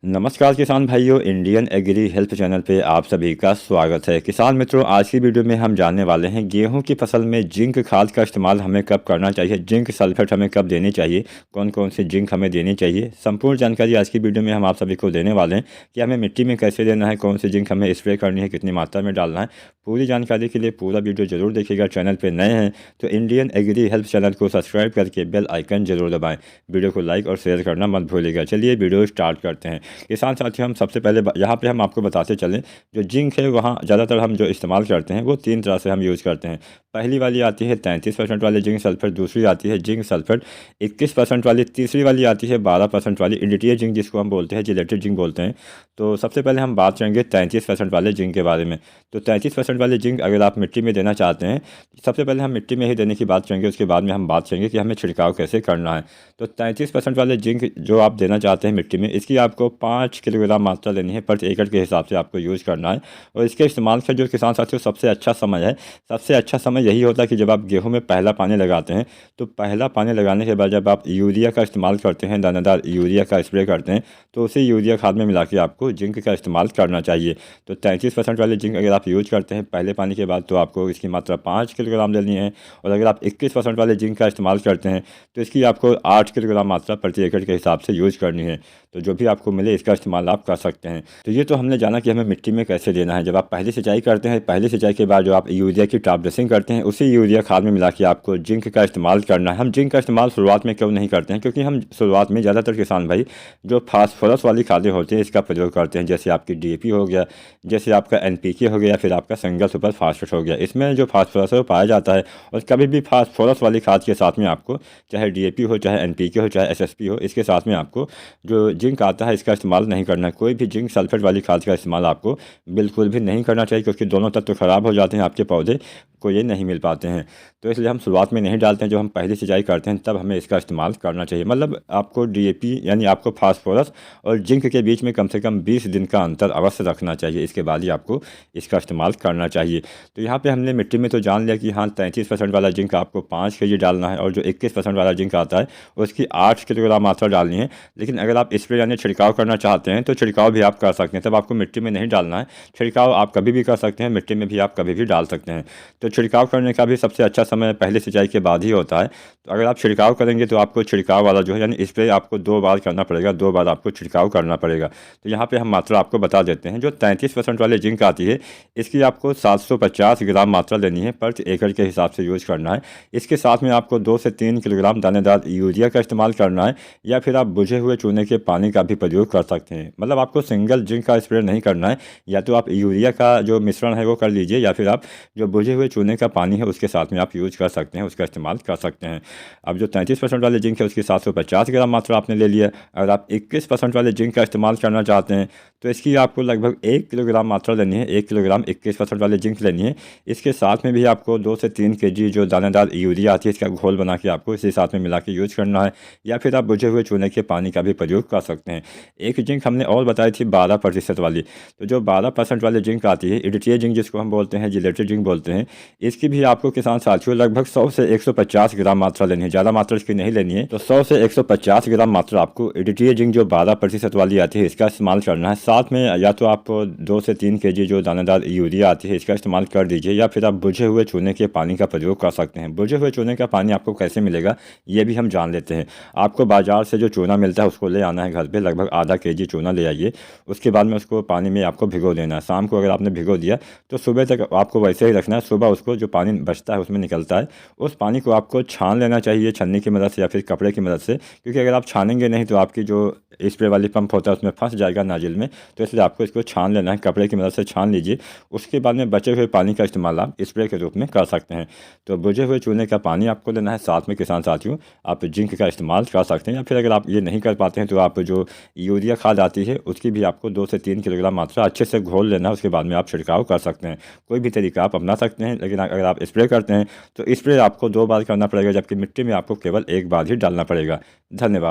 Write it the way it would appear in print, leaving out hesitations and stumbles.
नमस्कार किसान भाइयों, इंडियन एग्री हेल्प चैनल पे आप सभी का स्वागत है। किसान मित्रों, आज की वीडियो में हम जानने वाले हैं गेहूं की फसल में जिंक खाद का इस्तेमाल हमें कब करना चाहिए, जिंक सल्फेट हमें कब देनी चाहिए, कौन कौन सी जिंक हमें देनी चाहिए। संपूर्ण जानकारी आज की वीडियो में हम आप सभी को देने वाले हैं कि हमें मिट्टी में कैसे देना है, कौन सी जिंक हमें स्प्रे करनी है, कितनी मात्रा में डालना है। पूरी जानकारी के लिए पूरा वीडियो जरूर देखिएगा। चैनल पर नए हैं तो इंडियन एग्री हेल्प चैनल को सब्सक्राइब करके बेल आइकन जरूर दबाएँ। वीडियो को लाइक और शेयर करना मत भूलिएगा। चलिए वीडियो स्टार्ट करते हैं। किसान साथियों, हम सबसे पहले यहाँ पे हम आपको बताते चलें, जो जिंक है वहाँ ज़्यादातर हम जो इस्तेमाल करते हैं वो तीन तरह से हम यूज़ करते हैं। पहली वाली आती है 33% वाली जिंक सल्फर, दूसरी आती है जिंक सल्फर 21% वाली, तीसरी वाली आती है 12% वाली इंडिटिया जिंक, जिसको हम बोलते हैं जिलेटेड जिंक बोलते हैं। तो सबसे पहले हम बात करेंगे 33% वाले जिंक के बारे में। तो 33% वाले जिंक अगर आप मिट्टी में देना चाहते हैं, सबसे पहले हम मिट्टी में ही देने की बात करेंगे, उसके बाद में हम बात करेंगे कि हमें छिड़काव कैसे करना है। तो 33% वाले जिंक जो आप देना चाहते हैं मिट्टी में, इसकी आपको 5 किलोग्राम मात्रा लेनी है, प्रति एकड़ के हिसाब से आपको यूज़ करना है। और इसके इस्तेमाल का जो किसान साथियों सबसे अच्छा समय है, सबसे अच्छा समय यही होता है कि जब आप गेहूं में पहला पानी लगाते हैं, तो पहला पानी लगाने के बाद जब आप यूरिया का इस्तेमाल करते हैं, दानेदार यूरिया का स्प्रे करते हैं, तो उसी यूरिया खाद में मिला के आपको जिंक का इस्तेमाल करना चाहिए। तो 33% वाले जिंक अगर आप यूज करते हैं पहले पानी के बाद, तो आपको इसकी मात्रा 5 किलोग्राम लेनी है। और अगर आप 21% वाले जिंक का इस्तेमाल करते हैं तो इसकी आपको 8 किलोग्राम मात्रा प्रति एकड़ के हिसाब से यूज़ करनी है। तो जो भी आपको मिले इसका इस्तेमाल आप कर सकते हैं। तो ये तो हमने जाना कि हमें मिट्टी में कैसे देना है। जब आप पहली सिंचाई करते हैं, पहली सिंचाई के बाद जो आप यूरिया की टॉप ड्रेसिंग करते हैं, उसी यूरिया खाद में मिला के आपको जिंक का इस्तेमाल करना है। हम जिंक का इस्तेमाल शुरुआत में क्यों नहीं करते हैं, क्योंकि हम शुरुआत में ज़्यादातर किसान भाई जो फास्फोरस वाली खादें होती हैं इसका प्रयोग करते हैं, जैसे आपकी DAP हो गया, जैसे आपका NPK हो गया, फिर आपका सिंगल सुपर फास्फेट हो गया। इसमें जो फास्फोरस है वो पाया जाता है। और कभी भी फास्फोरस वाली खाद के साथ में आपको चाहे DAP हो, चाहे NPK हो, चाहे SSP हो, इसके साथ में आपको जो जिंक आता है इसका इस्तेमाल नहीं करना है। कोई भी जिंक सल्फेट वाली खाद का इस्तेमाल आपको बिल्कुल भी नहीं करना चाहिए, क्योंकि दोनों तत्व खराब हो जाते हैं, आपके पौधे को ये नहीं मिल पाते हैं। तो इसलिए हम शुरुआत में नहीं डालते हैं। जब हम पहली सिंचाई करते हैं तब हमें इसका इस्तेमाल करना चाहिए। मतलब आपको DAP यानी आपको फास्फोरस और जिंक के बीच में कम से कम 20 दिन का अंतर अवश्य रखना चाहिए, इसके बाद ही आपको इसका इस्तेमाल करना चाहिए। तो यहाँ पे हमने मिट्टी में तो जान लिया कि हाँ 33% वाला जिंक आपको 5 kg डालना है, और जो 21% वाला जिंक आता है उसकी 8 किलोग्राम मात्रा डालनी है। लेकिन अगर आप स्प्रे यानी छिड़काव करना चाहते हैं तो छिड़काव भी आप कर सकते हैं, तब आपको मिट्टी में नहीं डालना है। छिड़काव आप कभी भी कर सकते हैं, मिट्टी में भी आप कभी भी डाल सकते हैं। तो छिड़काव करने का भी सबसे अच्छा समय पहले सिंचाई के बाद ही होता है। तो अगर आप छिड़काव करेंगे तो आपको छिड़काव वाला जो है यानी स्प्रे आपको 2 बार करना पड़ेगा, 2 बार आपको छिड़काव करना पड़ेगा। तो यहाँ पे हम मात्रा आपको बता देते हैं। जो 33% वाले जिंक आती है इसकी आपको 750 ग्राम मात्रा लेनी है, प्रति एकड़ के हिसाब से यूज़ करना है। इसके साथ में आपको 2 से 3 किलोग्राम दानेदार यूरिया का इस्तेमाल करना है, या फिर आप बुझे हुए चूने के पानी का भी प्रयोग कर सकते हैं। मतलब आपको सिंगल जिंक का स्प्रे नहीं करना है, या तो आप यूरिया का जो मिश्रण है वो कर लीजिए, या फिर आप जो बुझे हुए चूने का पानी है उसके साथ में आप यूज कर सकते हैं, उसका इस्तेमाल कर सकते हैं। अब जो 33% वाले जिंक है उसकी 750 ग्राम मात्रा आपने ले लिया। अगर आप 21% वाले जिंक का इस्तेमाल करना चाहते हैं तो इसकी आपको लगभग 1 किलोग्राम मात्रा लेनी है, 1 किलोग्राम 21% वाले जिंक लेनी है। इसके साथ में भी आपको 2 से 3 kg जो दानेदार यूरिया आती है इसका घोल बना के आपको इसी साथ में मिला के यूज करना है, या फिर आप बुझे हुए चूने के पानी का भी प्रयोग कर सकते हैं। एक जिंक हमने और बताई थी 12% वाली। तो जो 12% वाली जिंक आती है, इडिटिया जिंक जिसको हम बोलते हैं, जिलेटेड जिंक बोलते हैं, इसकी भी आपको किसान साथियों लगभग 100 से 150 ग्राम मात्रा लेनी है। ज़्यादा मात्रा इसकी नहीं लेनी है। तो 100 से 150 ग्राम मात्रा आपको इडिटिया जिंक जो 12% वाली आती है इसका इस्तेमाल करना है। साथ में या तो आप 2 से 3 kg जो दानेदार यूरिया आती है इसका इस्तेमाल कर दीजिए, या फिर आप बुझे हुए चूने के पानी का प्रयोग कर सकते हैं। बुझे हुए चूने का पानी आपको कैसे मिलेगा ये भी हम जान लेते हैं। आपको बाजार से जो चूना मिलता है उसको ले आना है घर पे, लगभग आधा kg चूना ले आइए। उसके बाद में उसको पानी में आपको भिगो देना है। शाम को अगर आपने भिगो दिया तो सुबह तक आपको वैसे ही रखना है। सुबह उसको जो पानी बचता है उसमें निकलता है, उस पानी को आपको छान लेना चाहिए छन्नी की मदद से या फिर कपड़े की मदद से, क्योंकि अगर आप छानेंगे नहीं तो आपकी जो स्प्रे वाली पंप होता है उसमें फंस जाएगा नाजिल में। तो इसलिए आपको इसको छान लेना है, कपड़े की मदद से छान लीजिए। उसके बाद में बचे हुए पानी का इस्तेमाल आप स्प्रे के रूप में कर सकते हैं। तो बुझे हुए चूने का पानी आपको लेना है। साथ में किसान साथियों आप जिंक का इस्तेमाल कर सकते हैं, या फिर अगर आप ये नहीं कर पाते हैं तो आप जो यूरिया खाद आती है उसकी भी आपको 2 से 3 किलोग्राम मात्रा अच्छे से घोल लेना है। उसके बाद में आप छिड़काव कर सकते हैं। कोई भी तरीका आप अपना सकते हैं, लेकिन अगर आप स्प्रे करते हैं तो स्प्रे आपको 2 बार करना पड़ेगा, जबकि मिट्टी में आपको केवल 1 बार ही डालना पड़ेगा। धन्यवाद।